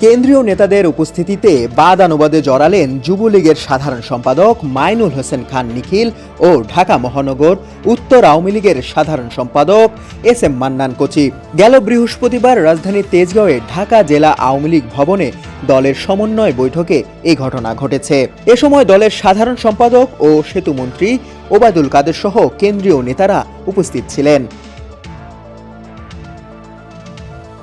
কেন্দ্রীয় নেতাদের উপস্থিতিতে বাদানুবাদে জড়ালেন যুবলীগের সাধারণ সম্পাদক মাইনুল হোসেন খান নিখিল ও ঢাকা মহানগর উত্তর আওয়ামী লীগের সাধারণ সম্পাদক এস এম মান্নান কোচি। গেল বৃহস্পতিবার রাজধানীর তেজগাঁওয়ে ঢাকা জেলা আওয়ামী লীগ ভবনে দলের সমন্বয় বৈঠকে এই ঘটনা ঘটেছে। এ সময় দলের সাধারণ সম্পাদক ও সেতুমন্ত্রী ওবায়দুল কাদের সহ কেন্দ্রীয় নেতারা উপস্থিত ছিলেন।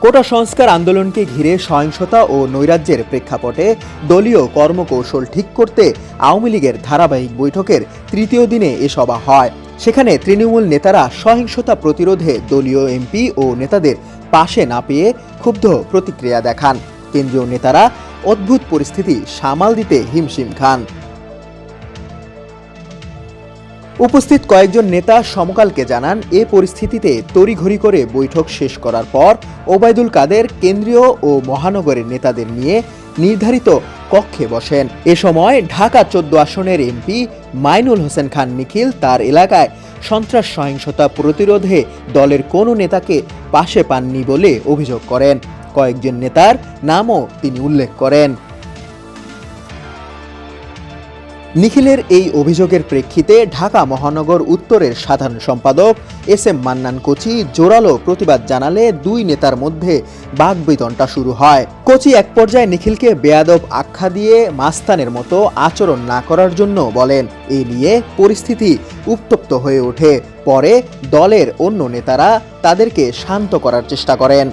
কোটা সংস্কার আন্দোলনকে ঘিরে সহিংসতা ও নৈরাজ্যের প্রেক্ষাপটে দলীয় কর্মকৌশল ঠিক করতে আওয়ামী লীগের ধারাবাহিক বৈঠকের তৃতীয় দিনে এ সভা হয়। সেখানে তৃণমূল নেতারা সহিংসতা প্রতিরোধে দলীয় এমপি ও নেতাদের পাশে না পেয়ে ক্ষুব্ধ প্রতিক্রিয়া দেখান। কেন্দ্রীয় নেতারা অদ্ভুত পরিস্থিতি সামাল দিতে হিমশিম খান। উপস্থিত কয়েকজন নেতা সমকালকে জানান, এ পরিস্থিতিতে তড়িঘড়ি করে বৈঠক শেষ করার পর ওবায়দুল কাদের কেন্দ্রীয় ও মহানগরের নেতাদের নিয়ে নির্ধারিত কক্ষে বসেন। এ সময় ঢাকা 14 আসনের এমপি মাইনুল হোসেন খান নিখিল তার এলাকায় সন্ত্রাস সহিংসতা প্রতিরোধে দলের কোনো নেতাকে পাশে পাননি বলে অভিযোগ করেন। কয়েকজন নেতার নামও তিনি উল্লেখ করেন। নিখিলের এই অভিযোগের প্রেক্ষিতে ঢাকা মহানগর উত্তরের সাধারণ সম্পাদক এস এম মান্নান কোচি জোরালো প্রতিবাদ জানালে দুই নেতার মধ্যে বাকবিতণ্ডা শুরু হয়। কোচি এক পর্যায়ে নিখিলকে বেয়াদব আখ্যা দিয়ে মাস্তানের মতো আচরণ না করার জন্য বলেন। এ নিয়ে পরিস্থিতি উত্তপ্ত হয়ে ওঠে। পরে দলের অন্য নেতারা তাদেরকে শান্ত করার চেষ্টা করেন।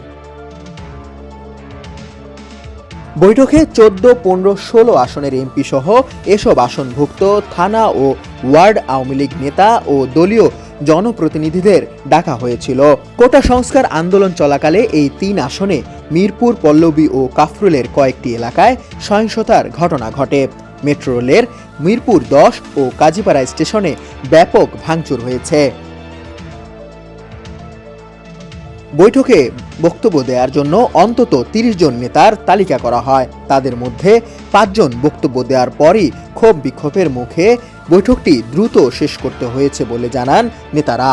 বৈঠকে 14, 15, 16 আসনের এমপি সহ এসব আসনভুক্ত থানা ও ওয়ার্ড আওয়ামী লীগ নেতা ও দলীয় জনপ্রতিনিধিদের ডাকা হয়েছিল। কোটা সংস্কার আন্দোলন চলাকালে এই 3 আসনে মিরপুর, পল্লবী ও কাফরুলের কয়েকটি এলাকায় সহিংসতার ঘটনা ঘটে। মেট্রো রেলের মিরপুর 10 ও কাজীপাড়া স্টেশনে ব্যাপক ভাঙচুর হয়েছে। বৈঠকে বক্তব্য দেওয়ার জন্য অন্তত 30 জন নেতার তালিকা করা হয়। তাদের মধ্যে 5 জন বক্তব্য দেওয়ার পরই ক্ষোভ বিক্ষোভের মুখে বৈঠকটি দ্রুত শেষ করতে হয়েছে বলে জানান নেতারা।